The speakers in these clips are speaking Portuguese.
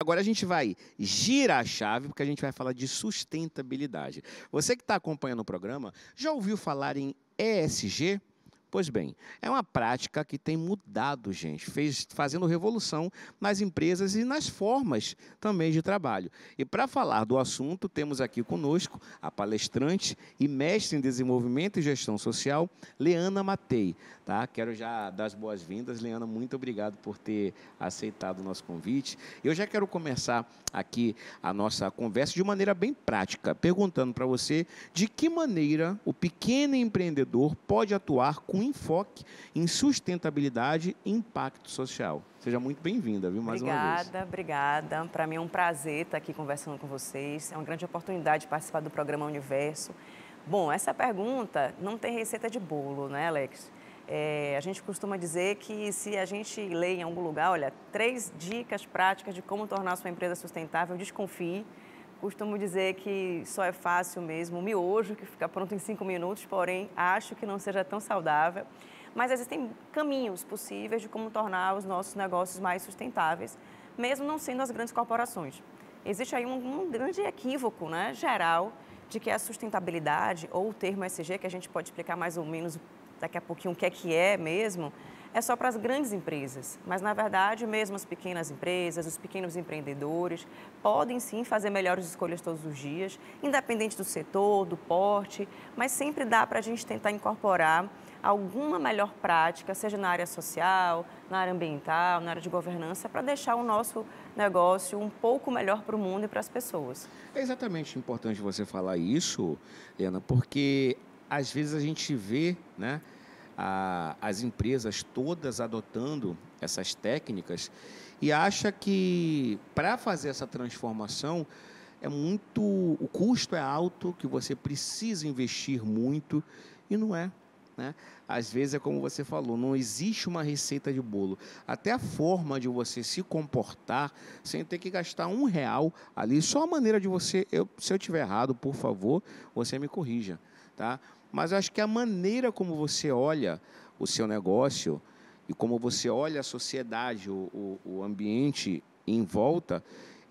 Agora a gente vai girar a chave, porque a gente vai falar de sustentabilidade. Você que está acompanhando o programa, já ouviu falar em ESG? Pois bem, é uma prática que tem mudado, gente, fazendo revolução nas empresas e nas formas também de trabalho. E para falar do assunto, temos aqui conosco a palestrante e mestre em desenvolvimento e gestão social, Leana Matei. Tá? Quero já dar as boas-vindas. Leana, muito obrigado por ter aceitado o nosso convite. Eu já quero começar aqui a nossa conversa de maneira bem prática, perguntando para você de que maneira o pequeno empreendedor pode atuar com enfoque em sustentabilidade e impacto social. Seja muito bem-vinda, viu, mais uma vez. Obrigada. Para mim é um prazer estar aqui conversando com vocês. É uma grande oportunidade de participar do programa Universo. Bom, essa pergunta não tem receita de bolo, né, Alex? A gente costuma dizer que se a gente lê em algum lugar, olha, 3 dicas práticas de como tornar a sua empresa sustentável, desconfie. Costumo dizer que só é fácil mesmo o miojo, que fica pronto em 5 minutos, porém, acho que não seja tão saudável. Mas existem caminhos possíveis de como tornar os nossos negócios mais sustentáveis, mesmo não sendo as grandes corporações. Existe aí um grande equívoco, né, geral, de que a sustentabilidade, ou o termo ESG, que a gente pode explicar mais ou menos daqui a pouquinho o que é mesmo, é só para as grandes empresas. Mas, na verdade, mesmo as pequenas empresas, os pequenos empreendedores, podem sim fazer melhores escolhas todos os dias, independente do setor, do porte, mas sempre dá para a gente tentar incorporar alguma melhor prática, seja na área social, na área ambiental, na área de governança, para deixar o nosso negócio um pouco melhor para o mundo e para as pessoas. É exatamente importante você falar isso, Helena, porque às vezes a gente vê, né, as empresas todas adotando essas técnicas e acha que para fazer essa transformação o custo é alto, que você precisa investir muito e não é. Né? Às vezes é como você falou, não existe uma receita de bolo. Até a forma de você se comportar sem ter que gastar R$ 1 ali, só a maneira de você, se eu estiver errado, por favor, você me corrija. Tá? Mas eu acho que a maneira como você olha o seu negócio e como você olha a sociedade, o ambiente em volta,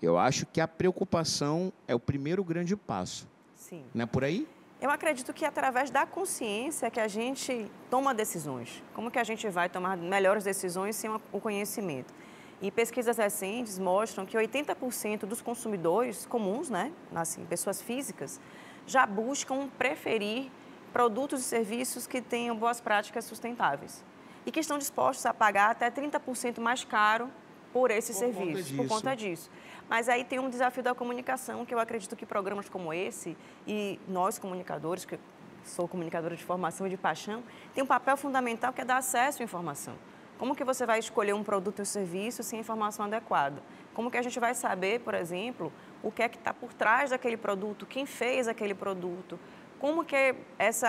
eu acho que a preocupação é o primeiro grande passo. Sim. Não é por aí? Eu acredito que através da consciência que a gente toma decisões. Como que a gente vai tomar melhores decisões sem o conhecimento? E pesquisas recentes mostram que 80% dos consumidores comuns, né, assim, pessoas físicas, já buscam preferir produtos e serviços que tenham boas práticas sustentáveis e que estão dispostos a pagar até 30% mais caro por esses serviços, por conta disso. Mas aí tem um desafio da comunicação, que eu acredito que programas como esse, e nós comunicadores, que sou comunicadora de formação e de paixão, tem um papel fundamental que é dar acesso à informação. Como que você vai escolher um produto ou serviço sem informação adequada? Como que a gente vai saber, por exemplo, o que é que está por trás daquele produto, quem fez aquele produto, como que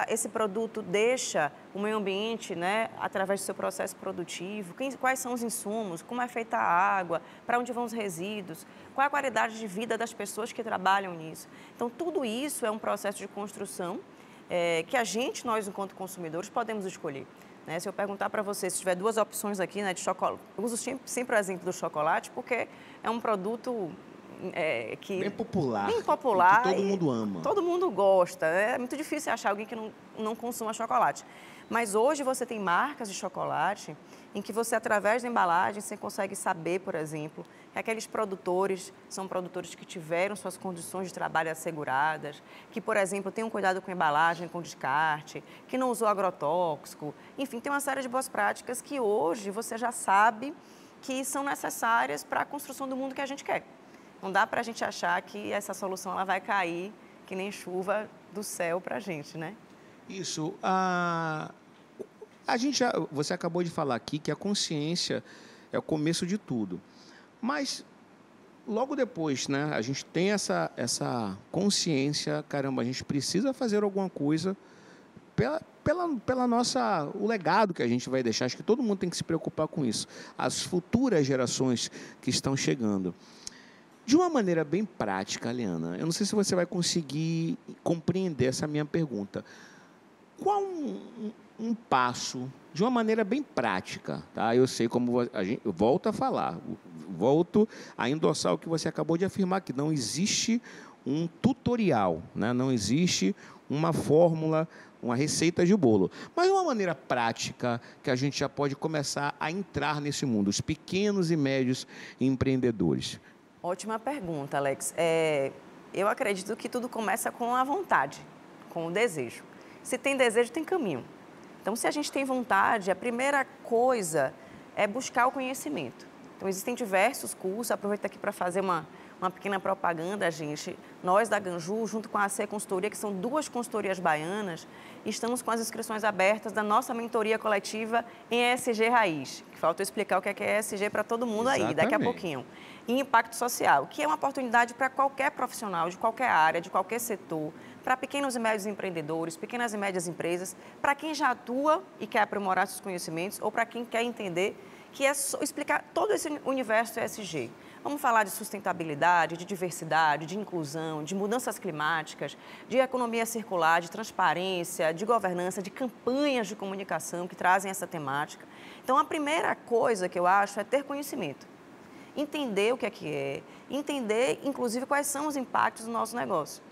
esse produto deixa o meio ambiente, né, através do seu processo produtivo, quais são os insumos, como é feita a água, para onde vão os resíduos, qual é a qualidade de vida das pessoas que trabalham nisso. Então, tudo isso é um processo de construção que nós, enquanto consumidores, podemos escolher. Né? Se eu perguntar para você, se tiver 2 opções aqui, né, de chocolate, eu uso sempre o exemplo do chocolate, porque é um produto bem popular, bem popular, que todo mundo ama. Todo mundo gosta. É muito difícil achar alguém que não consuma chocolate. Mas hoje você tem marcas de chocolate em que você, através da embalagem, você consegue saber, por exemplo, que aqueles produtores são produtores que tiveram suas condições de trabalho asseguradas, que, por exemplo, têm um cuidado com a embalagem, com descarte, que não usou agrotóxico. Enfim, tem uma série de boas práticas que hoje você já sabe que são necessárias para a construção do mundo que a gente quer. Não dá para a gente achar que essa solução ela vai cair que nem chuva do céu para a gente, né? Isso. Você acabou de falar aqui que a consciência é o começo de tudo. Mas, logo depois, né, a gente tem essa consciência, caramba, a gente precisa fazer alguma coisa o legado que a gente vai deixar. Acho que todo mundo tem que se preocupar com isso. As futuras gerações que estão chegando. De uma maneira bem prática, Leana, eu não sei se você vai conseguir compreender essa minha pergunta. Qual um passo, de uma maneira bem prática, tá? Eu sei como eu volto a falar, volto a endossar o que você acabou de afirmar, que não existe um tutorial, né? Não existe uma fórmula, uma receita de bolo. Mas uma maneira prática que a gente já pode começar a entrar nesse mundo, os pequenos e médios empreendedores. Ótima pergunta, Alex. Eu acredito que tudo começa com a vontade, com o desejo. Se tem desejo, tem caminho. Então, se a gente tem vontade, a primeira coisa é buscar o conhecimento. Então, existem diversos cursos, aproveito aqui para fazer uma pequena propaganda, gente. Nós da Ganju, junto com a AC Consultoria, que são 2 consultorias baianas, estamos com as inscrições abertas da nossa mentoria coletiva em ESG Raiz. Que falta eu explicar o que é ESG para todo mundo aí, daqui a pouquinho. E impacto social, que é uma oportunidade para qualquer profissional, de qualquer área, de qualquer setor, para pequenos e médios empreendedores, pequenas e médias empresas, para quem já atua e quer aprimorar seus conhecimentos, ou para quem quer entender, que é explicar todo esse universo ESG. Vamos falar de sustentabilidade, de diversidade, de inclusão, de mudanças climáticas, de economia circular, de transparência, de governança, de campanhas de comunicação que trazem essa temática. Então, a primeira coisa que eu acho é ter conhecimento. Entender o que é, entender, inclusive, quais são os impactos do nosso negócio.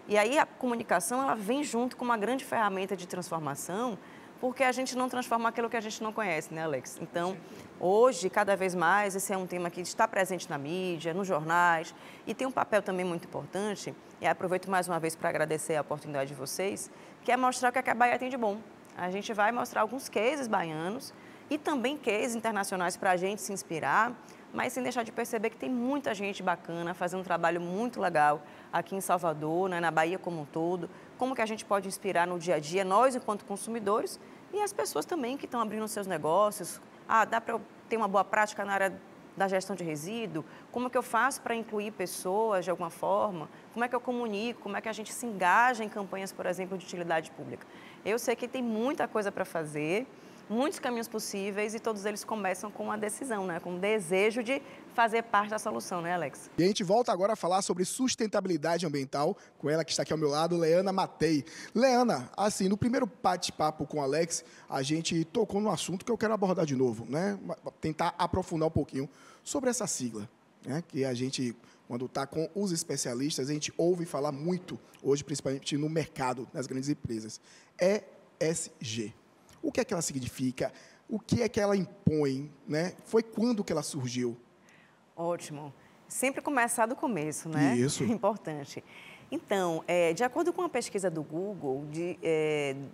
E aí a comunicação, ela vem junto com uma grande ferramenta de transformação, porque a gente não transforma aquilo que a gente não conhece, né, Alex? Então, hoje, cada vez mais, esse é um tema que está presente na mídia, nos jornais, e tem um papel também muito importante, e aproveito mais uma vez para agradecer a oportunidade de vocês, que é mostrar o que a Bahia tem de bom. A gente vai mostrar alguns cases baianos e também cases internacionais para a gente se inspirar, mas sem deixar de perceber que tem muita gente bacana fazendo um trabalho muito legal aqui em Salvador, né, na Bahia como um todo, como que a gente pode inspirar no dia a dia, nós enquanto consumidores e as pessoas também que estão abrindo seus negócios. Dá para eu ter uma boa prática na área da gestão de resíduo? Como que eu faço para incluir pessoas de alguma forma? Como é que eu comunico? Como é que a gente se engaja em campanhas, por exemplo, de utilidade pública? Eu sei que tem muita coisa para fazer, muitos caminhos possíveis e todos eles começam com uma decisão, né? Com o desejo de fazer parte da solução, né, Alex? E a gente volta agora a falar sobre sustentabilidade ambiental com ela que está aqui ao meu lado, Leana Matei. Leana, assim, no primeiro bate-papo com o Alex, a gente tocou num assunto que eu quero abordar de novo, né? Tentar aprofundar um pouquinho sobre essa sigla, né? Que a gente, quando está com os especialistas, a gente ouve falar muito, hoje principalmente no mercado, nas grandes empresas. ESG. O que é que ela significa? O que é que ela impõe? Né? Foi quando que ela surgiu? Ótimo. Sempre começar do começo, né? Isso. Importante. Então, de acordo com a pesquisa do Google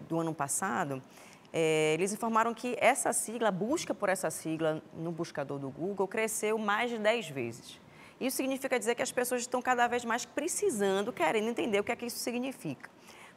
do ano passado, eles informaram que essa sigla, a busca por essa sigla no buscador do Google cresceu mais de 10 vezes. Isso significa dizer que as pessoas estão cada vez mais precisando, querendo entender o que é que isso significa.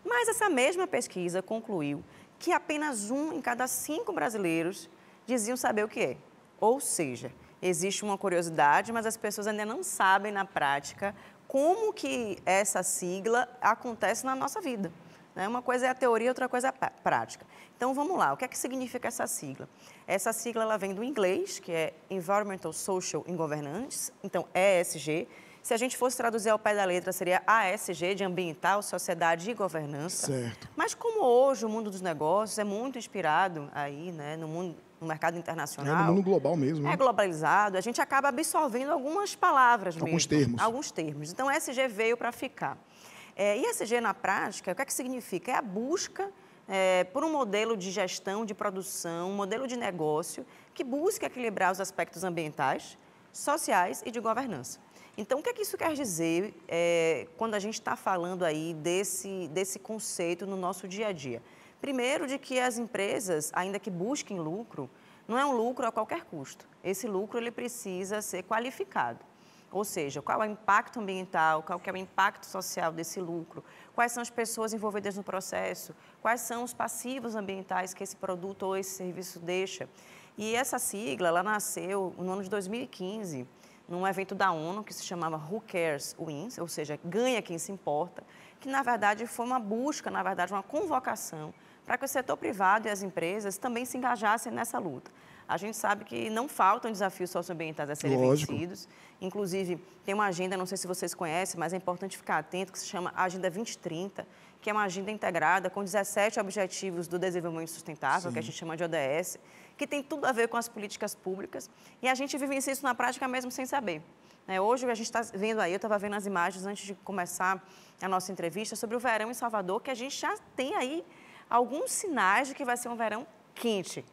Mas essa mesma pesquisa concluiu que apenas 1 em cada 5 brasileiros diziam saber o que é. Ou seja, existe uma curiosidade, mas as pessoas ainda não sabem na prática como que essa sigla acontece na nossa vida. Né? Uma coisa é a teoria, outra coisa é a prática. Então, vamos lá. O que é que significa essa sigla? Essa sigla ela vem do inglês, que é Environmental, Social and Governance, então ESG. Se a gente fosse traduzir ao pé da letra, seria ASG, de Ambiental, Sociedade e Governança. Certo. Mas como hoje o mundo dos negócios é muito inspirado aí, né, no mercado internacional. No mundo global mesmo. É globalizado, a gente acaba absorvendo algumas palavras mesmo. Alguns termos. Alguns termos. Então, ESG veio para ficar. E ESG, na prática, o que é que significa? É a busca por um modelo de gestão, de produção, um modelo de negócio que busca equilibrar os aspectos ambientais, sociais e de governança. Então, o que é que isso quer dizer quando a gente está falando aí desse conceito no nosso dia a dia? Primeiro, de que as empresas, ainda que busquem lucro, não é um lucro a qualquer custo. Esse lucro ele precisa ser qualificado. Ou seja, qual é o impacto ambiental, qual é o impacto social desse lucro, quais são as pessoas envolvidas no processo, quais são os passivos ambientais que esse produto ou esse serviço deixa. E essa sigla, ela nasceu no ano de 2015, num evento da ONU que se chamava Who Cares Wins, ou seja, ganha quem se importa, que na verdade foi uma busca, na verdade uma convocação para que o setor privado e as empresas também se engajassem nessa luta. A gente sabe que não faltam desafios socioambientais a serem vencidos. Inclusive, tem uma agenda, não sei se vocês conhecem, mas é importante ficar atento, que se chama Agenda 2030, que é uma agenda integrada com 17 Objetivos do Desenvolvimento Sustentável, que a gente chama de ODS, que tem tudo a ver com as políticas públicas, e a gente vivencia isso na prática mesmo sem saber. Hoje a gente está vendo aí, eu estava vendo as imagens antes de começar a nossa entrevista sobre o verão em Salvador, que a gente já tem aí alguns sinais de que vai ser um verão quente.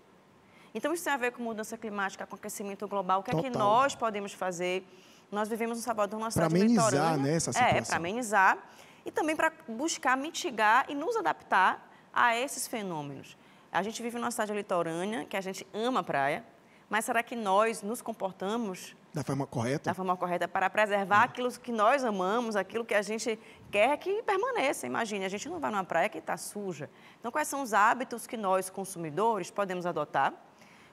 Então, isso tem a ver com mudança climática, com aquecimento global. O que é que nós podemos fazer? Nós vivemos em Salvador, numa cidade litorânea. Para amenizar, né, essa situação. Para amenizar e também para buscar mitigar e nos adaptar a esses fenômenos. A gente vive numa cidade litorânea, que a gente ama a praia, mas será que nós nos comportamos da forma correta? Da forma correta para preservar aquilo que nós amamos, aquilo que a gente quer que permaneça. Imagine, a gente não vai numa praia que está suja. Então, quais são os hábitos que nós, consumidores, podemos adotar?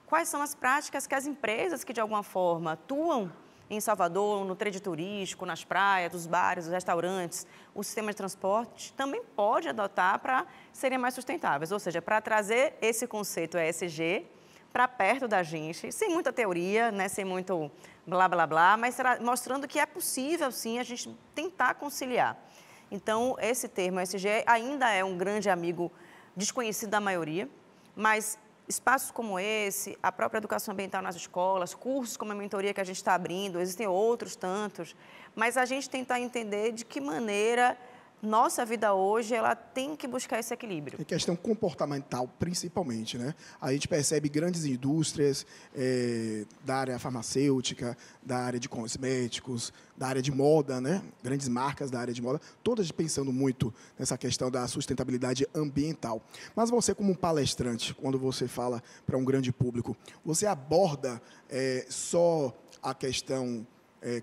Quais são as práticas que as empresas que, de alguma forma, atuam em Salvador, no trade turístico, nas praias, dos bares, dos restaurantes, o sistema de transporte, também pode adotar para serem mais sustentáveis? Ou seja, para trazer esse conceito ESG para perto da gente, sem muita teoria, né, sem muito blá, blá, blá, mas mostrando que é possível, sim, a gente tentar conciliar. Então, esse termo ESG ainda é um grande amigo desconhecido da maioria, mas espaços como esse, a própria educação ambiental nas escolas, cursos como a mentoria que a gente está abrindo, existem outros tantos, mas a gente tentar entender de que maneira nossa vida hoje, ela tem que buscar esse equilíbrio. É questão comportamental, principalmente, né? A gente percebe grandes indústrias da área farmacêutica, da área de cosméticos, da área de moda, né? Grandes marcas da área de moda, todas pensando muito nessa questão da sustentabilidade ambiental. Mas você, como um palestrante, quando você fala para um grande público, você aborda só a questão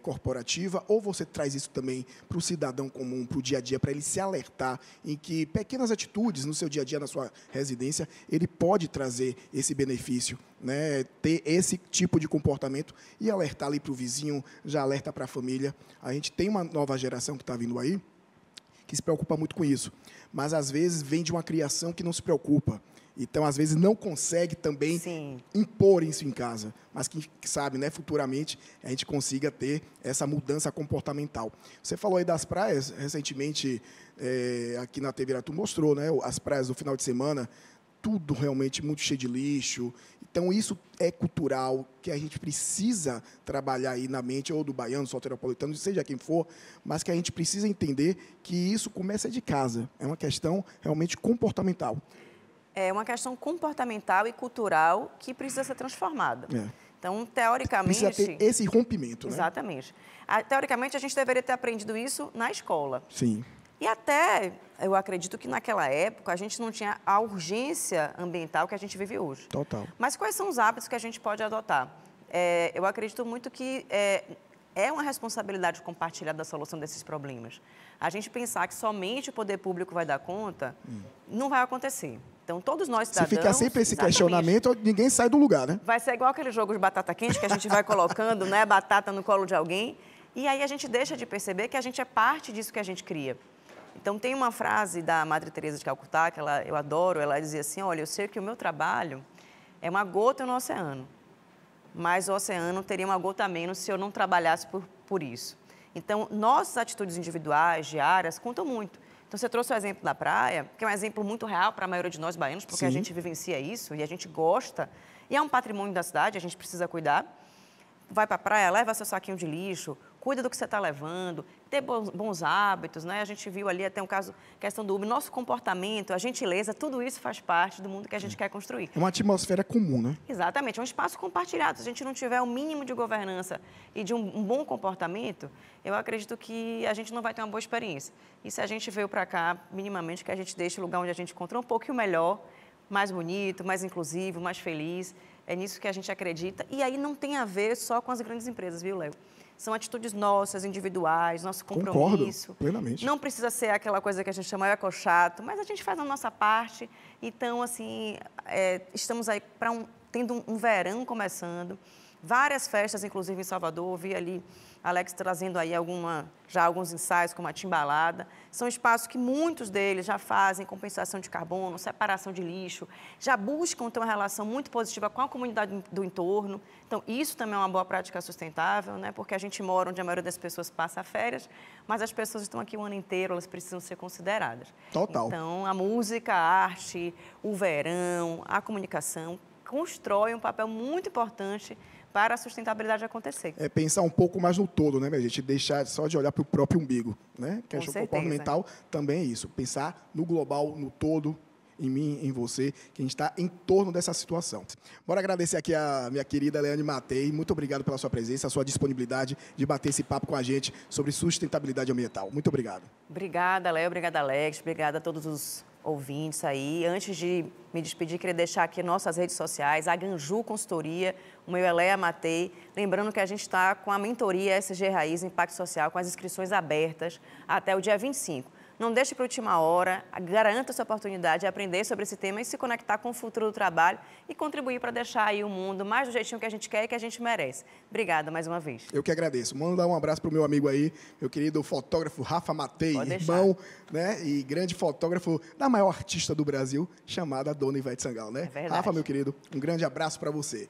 corporativa, ou você traz isso também para o cidadão comum, para o dia a dia, para ele se alertar em que pequenas atitudes no seu dia a dia, na sua residência, ele pode trazer esse benefício, né? Ter esse tipo de comportamento e alertar ali para o vizinho, já alerta para a família. A gente tem uma nova geração que está vindo aí, que se preocupa muito com isso, mas às vezes vem de uma criação que não se preocupa. Então, às vezes, não consegue também impor isso em casa, mas que sabe, né, futuramente, a gente consiga ter essa mudança comportamental. Você falou aí das praias, recentemente, aqui na TV Iratu mostrou, né, as praias do final de semana, tudo realmente muito cheio de lixo. Então, isso é cultural, que a gente precisa trabalhar aí na mente, ou do baiano, do soteropolitano, seja quem for, mas que a gente precisa entender que isso começa de casa. É uma questão realmente comportamental. É uma questão comportamental e cultural que precisa ser transformada. Então, teoricamente... Precisa ter esse rompimento, né? Exatamente. Teoricamente, a gente deveria ter aprendido isso na escola. Sim. E até, eu acredito que naquela época, a gente não tinha a urgência ambiental que a gente vive hoje. Total. Mas quais são os hábitos que a gente pode adotar? Eu acredito muito que é uma responsabilidade compartilhada da solução desses problemas. A gente pensar que somente o poder público vai dar conta, não vai acontecer. Então, todos nós cidadãos... Se ficar sempre esse questionamento, ninguém sai do lugar, né? Vai ser igual aquele jogo de batata quente que a gente vai colocando, né, batata no colo de alguém, e aí a gente deixa de perceber que a gente é parte disso que a gente cria. Então, tem uma frase da Madre Teresa de Calcutá, que eu adoro, ela dizia assim, olha, eu sei que o meu trabalho é uma gota no oceano, mas o oceano teria uma gota a menos se eu não trabalhasse por isso. Então, nossas atitudes individuais, diárias, contam muito. Então, você trouxe o exemplo da praia, que é um exemplo muito real para a maioria de nós baianos, porque a gente vivencia isso e a gente gosta. E é um patrimônio da cidade, a gente precisa cuidar. Vai para a praia, leva seu saquinho de lixo, cuida do que você está levando, ter bons hábitos, né? A gente viu ali até um caso, questão do Uber, nosso comportamento, a gentileza, tudo isso faz parte do mundo que a gente quer construir. É uma atmosfera comum, né? Exatamente, é um espaço compartilhado. Se a gente não tiver o mínimo de governança e de um bom comportamento, eu acredito que a gente não vai ter uma boa experiência. E se a gente veio para cá, minimamente, que a gente deixe o lugar onde a gente encontrou um pouquinho melhor, mais bonito, mais inclusivo, mais feliz. É nisso que a gente acredita. E aí não tem a ver só com as grandes empresas, viu, Léo? São atitudes nossas, individuais, nosso compromisso. Concordo, plenamente. Não precisa ser aquela coisa que a gente chama ecochato, mas a gente faz a nossa parte. Então, assim, estamos aí tendo um verão começando. Várias festas, inclusive em Salvador, vi ali Alex trazendo aí já alguns ensaios, como a Timbalada. São espaços que muitos deles já fazem compensação de carbono, separação de lixo, já buscam ter uma relação muito positiva com a comunidade do entorno. Então, isso também é uma boa prática sustentável, né? Porque a gente mora onde a maioria das pessoas passa férias, mas as pessoas estão aqui o ano inteiro, elas precisam ser consideradas. Total. Então, a música, a arte, o verão, a comunicação, constrói um papel muito importante para a sustentabilidade acontecer. É pensar um pouco mais no todo, né, minha gente? Deixar só de olhar para o próprio umbigo, né? Com Questão certeza. comportamental também é isso. Pensar no global, no todo, em mim, em você, que a gente está em torno dessa situação. Bora agradecer aqui a minha querida Leane Matei. Muito obrigado pela sua presença, a sua disponibilidade de bater esse papo com a gente sobre sustentabilidade ambiental. Muito obrigado. Obrigada, Léo. Obrigada, Alex. Obrigada a todos os ouvintes aí. Antes de me despedir, queria deixar aqui nossas redes sociais, a Ganju Consultoria, o meu é Lea Matei. Lembrando que a gente está com a mentoria SG Raiz Impacto Social, com as inscrições abertas até o dia 25. Não deixe para a última hora, garanta essa oportunidade de aprender sobre esse tema e se conectar com o futuro do trabalho e contribuir para deixar aí o mundo mais do jeitinho que a gente quer e que a gente merece. Obrigada mais uma vez. Eu que agradeço. Mandar um abraço para o meu amigo aí, meu querido fotógrafo Rafa Matei, irmão, né, e grande fotógrafo da maior artista do Brasil, chamada Dona Ivete Sangalo, né? É verdade. Rafa, meu querido, um grande abraço para você.